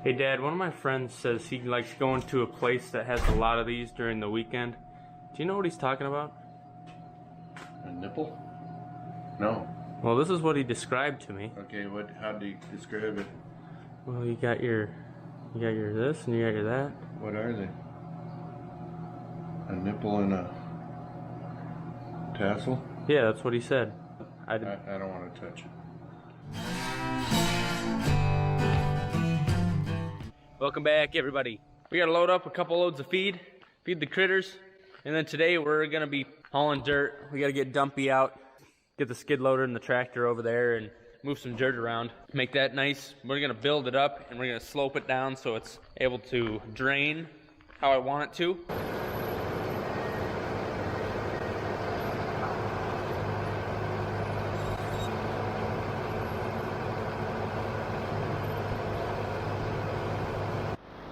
Hey Dad, one of my friends says he likes going to a place that has a lot of these during the weekend. Do you know what he's talking about? A nipple? No. Well, this is what he described to me. Okay, how do you describe it? Well, you got your this and you got your that. What are they? A nipple and a tassel? Yeah, that's what he said. I don't want to touch it. Welcome back, everybody. We gotta load up a couple loads of feed the critters, and then today we're gonna be hauling dirt. We gotta get Dumpy out, get the skid loader and the tractor over there and move some dirt around, make that nice. We're gonna build it up and we're gonna slope it down so it's able to drain how I want it to.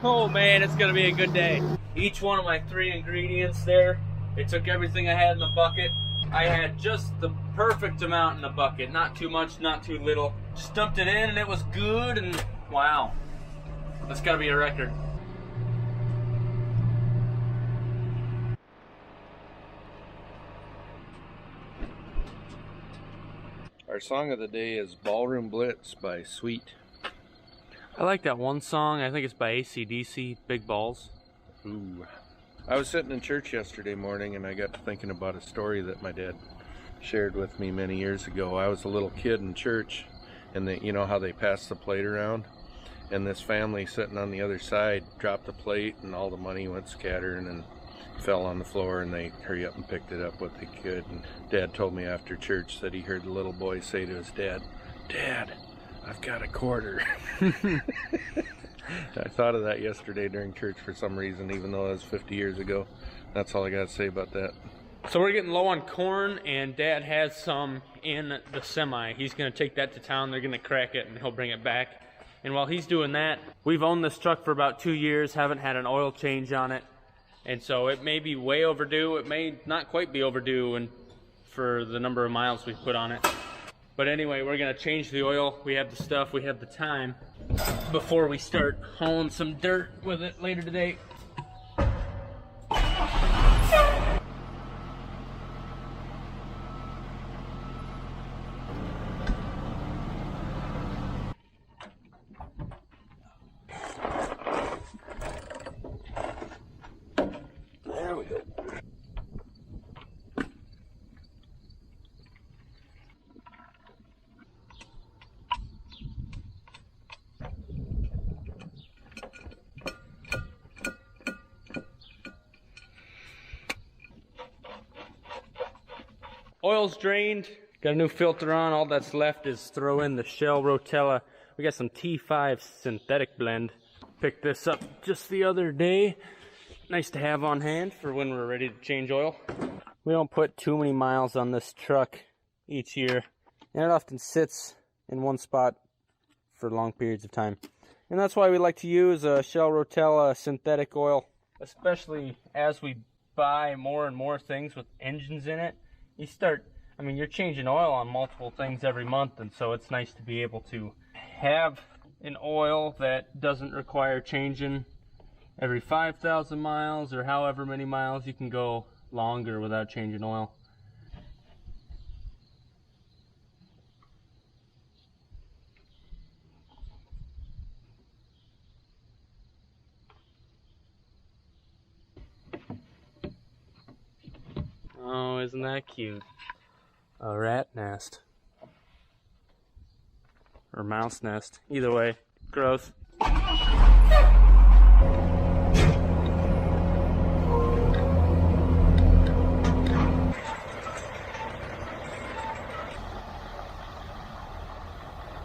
Oh man, it's gonna be a good day. Each one of my 3 ingredients there, it took everything I had in the bucket. I had just the perfect amount in the bucket, not too much, not too little. Just dumped it in and it was good, and wow, that's gotta be a record. Our song of the day is Ballroom Blitz by Sweet. I like that one song, I think it's by AC/DC, Big Balls. Ooh. I was sitting in church yesterday morning and I got to thinking about a story that my dad shared with me many years ago. I was a little kid in church, and you know how they pass the plate around? And this family sitting on the other side dropped the plate and all the money went scattering and fell on the floor, and they hurry up and picked it up what they could. And Dad told me after church that he heard the little boy say to his dad, "Dad, I've got a quarter." I thought of that yesterday during church for some reason, even though it was 50 years ago. That's all I got to say about that. So we're getting low on corn, and Dad has some in the semi. He's going to take that to town. They're going to crack it, and he'll bring it back. And while he's doing that, we've owned this truck for about 2 years, haven't had an oil change on it. And so it may be way overdue. It may not quite be overdue for the number of miles we've put on it. But anyway, we're gonna change the oil. We have the stuff, we have the time before we start hauling some dirt with it later today. There we go. Oil's drained, got a new filter on. All that's left is throw in the Shell Rotella. We got some T5 synthetic blend. Picked this up just the other day. Nice to have on hand for when we're ready to change oil. We don't put too many miles on this truck each year, and it often sits in one spot for long periods of time. And that's why we like to use a Shell Rotella synthetic oil, especially as we buy more and more things with engines in it. You're changing oil on multiple things every month, and so it's nice to be able to have an oil that doesn't require changing every 5,000 miles or however many miles. You can go longer without changing oil. Oh, isn't that cute? A rat nest. Or mouse nest. Either way, gross.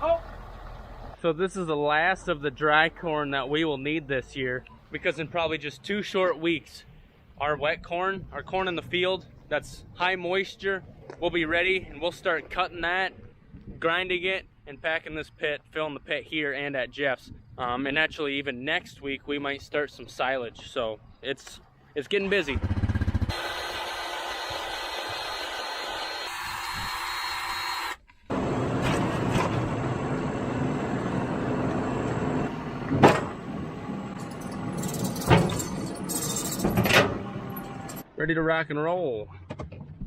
Oh! So this is the last of the dry corn that we will need this year, because in probably just 2 short weeks, our wet corn, our corn in the field, that's high moisture, will be ready, and we'll start cutting that, grinding it, and packing this pit, filling the pit here and at Jeff's. And actually even next week we might start some silage, so it's getting busy. Ready to rock and roll.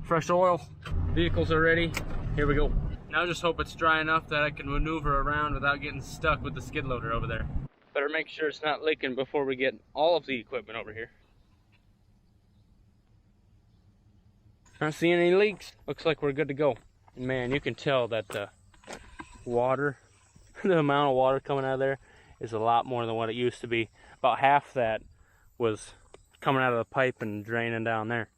Fresh oil, vehicles are ready. Here we go. Now just hope it's dry enough that I can maneuver around without getting stuck with the skid loader over there. Better make sure it's not leaking before we get all of the equipment over here. Not seeing any leaks. Looks like we're good to go. And man, you can tell that the water, the amount of water coming out of there is a lot more than what it used to be. About half that was coming out of the pipe and draining down there.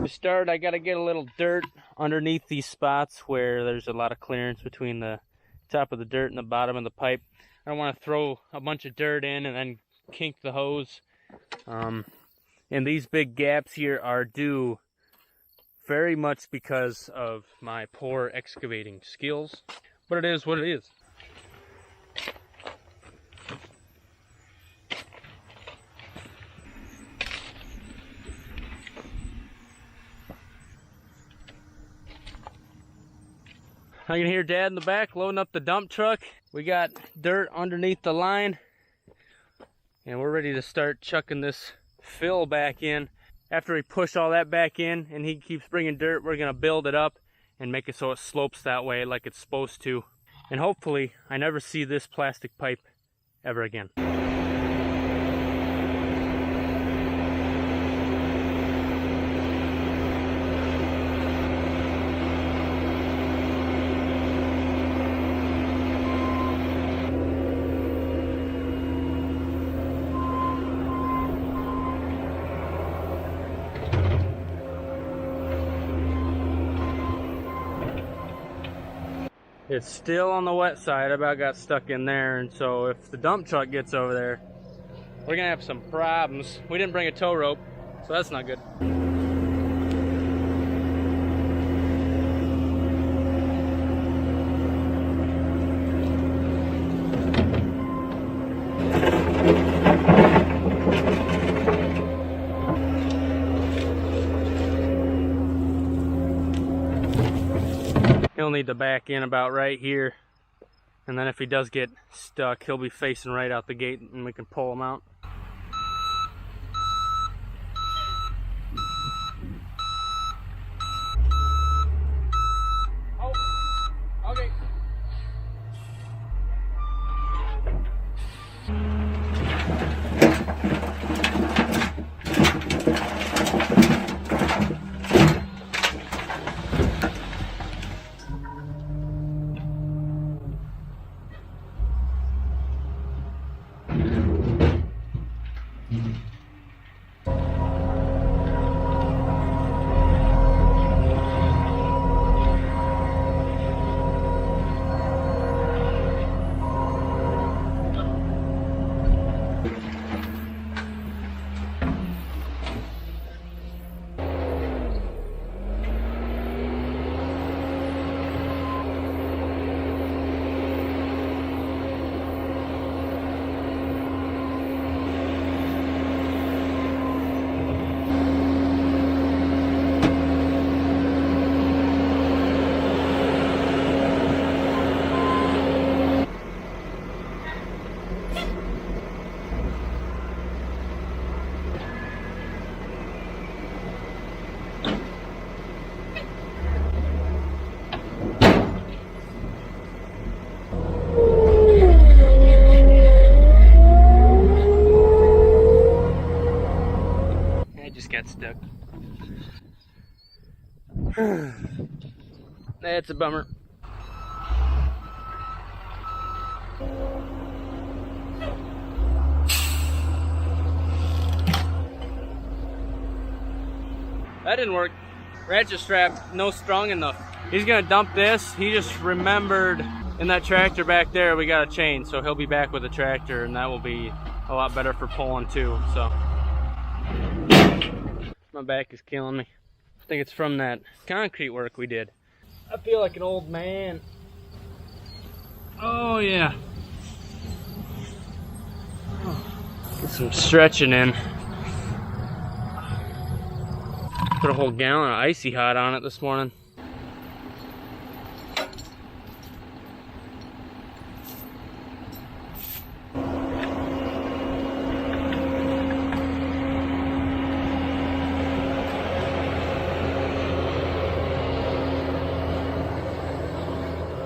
To start, I gotta get a little dirt underneath these spots where there's a lot of clearance between the top of the dirt and the bottom of the pipe. I don't want to throw a bunch of dirt in and then kink the hose. And these big gaps here are due very much because of my poor excavating skills, but it is what it is. I can hear Dad in the back loading up the dump truck. We got dirt underneath the line, and we're ready to start chucking this fill back in. After we push all that back in and he keeps bringing dirt, we're gonna build it up and make it so it slopes that way like it's supposed to. And hopefully I never see this plastic pipe ever again. It's still on the wet side. I about got stuck in there, and so if the dump truck gets over there, we're gonna have some problems. We didn't bring a tow rope, so that's not good. He'll need to back in about right here, and then if he does get stuck, he'll be facing right out the gate and we can pull him out. Oh, okay. Got stuck. That's a bummer. That didn't work. Ratchet strap no strong enough. He's gonna dump this. He just remembered in that tractor back there we got a chain, so he'll be back with a tractor, and that will be a lot better for pulling too. So my back is killing me. I think it's from that concrete work we did. I feel like an old man. Oh yeah. Get some stretching in. Put a whole gallon of icy hot on it this morning.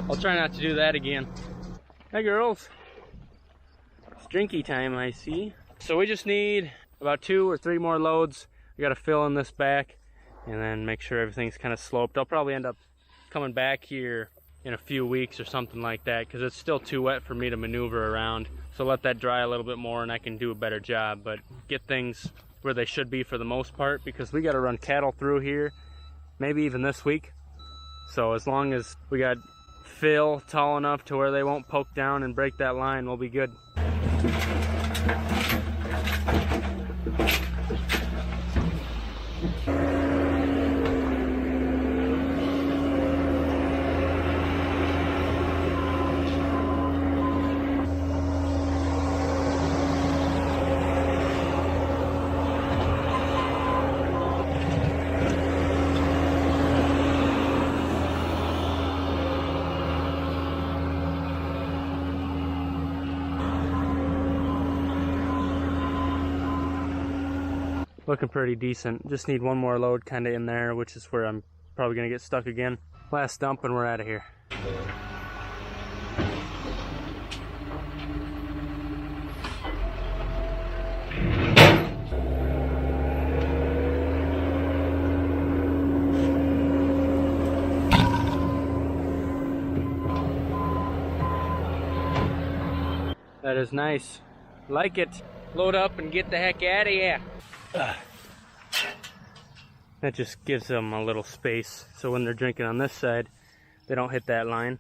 I'll try not to do that again. Hi girls. It's Drinky time, I see. So we just need about 2 or 3 more loads. We gotta fill in this back and then make sure everything's kind of sloped. I'll probably end up coming back here in a few weeks or something like that because it's still too wet for me to maneuver around. So let that dry a little bit more and I can do a better job, but get things where they should be for the most part, because we gotta run cattle through here maybe even this week. So as long as we got fill tall enough to where they won't poke down and break that line, we'll be good. Looking pretty decent. Just need one more load kind of in there, which is where I'm probably going to get stuck again. Last dump and we're out of here. That is nice. Like it. Load up and get the heck out of here. That just gives them a little space so when they're drinking on this side they don't hit that line.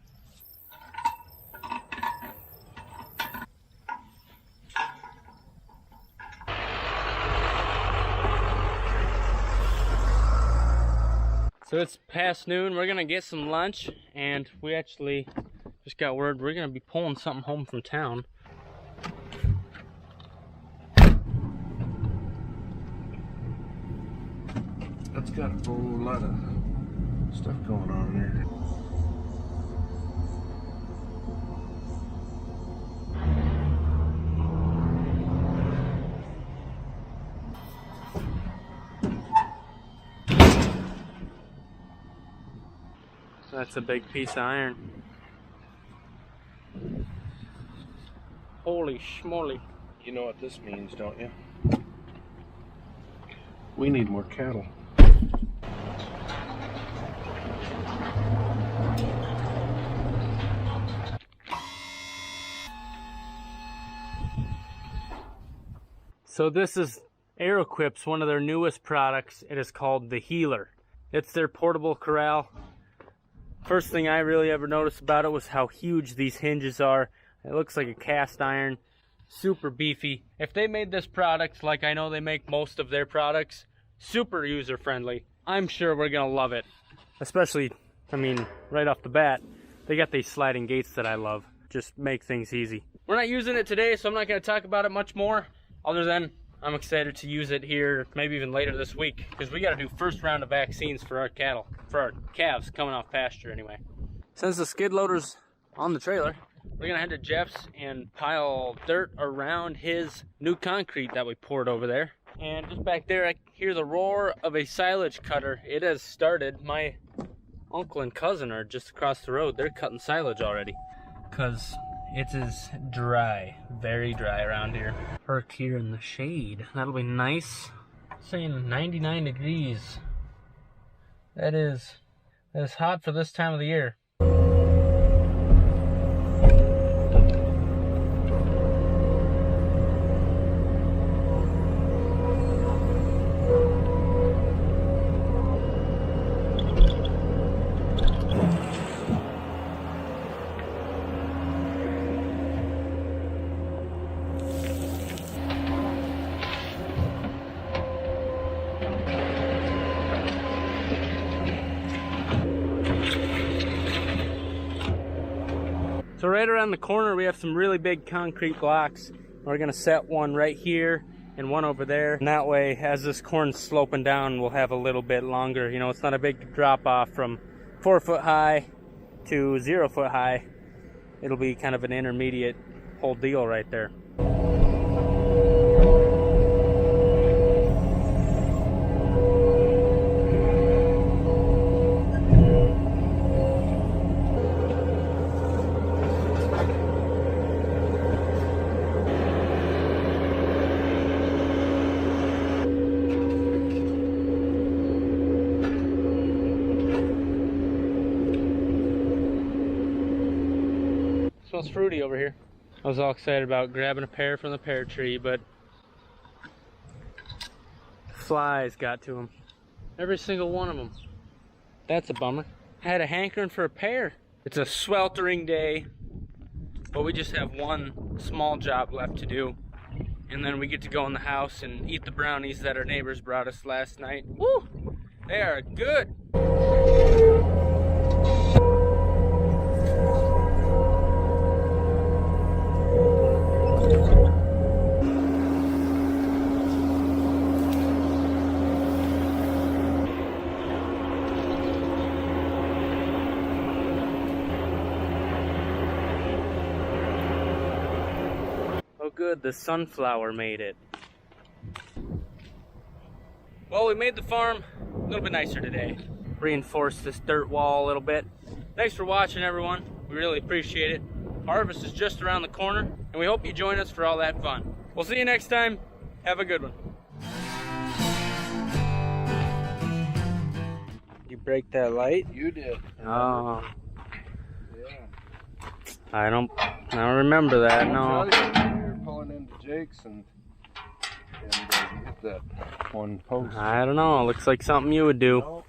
So it's past noon. We're gonna get some lunch, and we actually just got word we're gonna be pulling something home from town. It's got a whole lot of stuff going on there. That's a big piece of iron. Holy schmoly. You know what this means, don't you? We need more cattle. So this is Aeroclips, one of their newest products. It is called the Healer. It's their portable corral. First thing I really ever noticed about it was how huge these hinges are. It looks like a cast iron, super beefy. If they made this product like I know they make most of their products, super user friendly, I'm sure we're gonna love it. Especially, I mean, right off the bat, they got these sliding gates that I love. Just make things easy. We're not using it today, so I'm not gonna talk about it much more, other than I'm excited to use it here, maybe even later this week, because we gotta do first round of vaccines for our cattle, for our calves coming off pasture anyway. Since the skid loader's on the trailer, we're gonna head to Jeff's and pile dirt around his new concrete that we poured over there. And just back there, I hear the roar of a silage cutter. It has started. My uncle and cousin are just across the road. They're cutting silage already, because it is dry, very dry around here. Parked here in the shade. That'll be nice. Saying 99 degrees. That is hot for this time of the year. So right around the corner we have some really big concrete blocks. We're gonna set one right here and one over there. And that way, as this corn's sloping down, we'll have a little bit longer. You know, it's not a big drop off from 4 foot high to 0 foot high. It'll be kind of an intermediate whole deal right there. Smells fruity over here. I was all excited about grabbing a pear from the pear tree, but flies got to them. Every single one of them. That's a bummer. I had a hankering for a pear. It's a sweltering day, but we just have one small job left to do. And then we get to go in the house and eat the brownies that our neighbors brought us last night. Woo! They are good. Oh good, the sunflower made it. Well, we made the farm a little bit nicer today. Reinforced this dirt wall a little bit. Thanks for watching, everyone. We really appreciate it. Harvest is just around the corner, and we hope you join us for all that fun. We'll see you next time. Have a good one. You break that light? You did. Oh. Yeah. I don't remember that, no. You're pulling into Jake's and you hit that one post. I don't know. Looks like something you would do. No.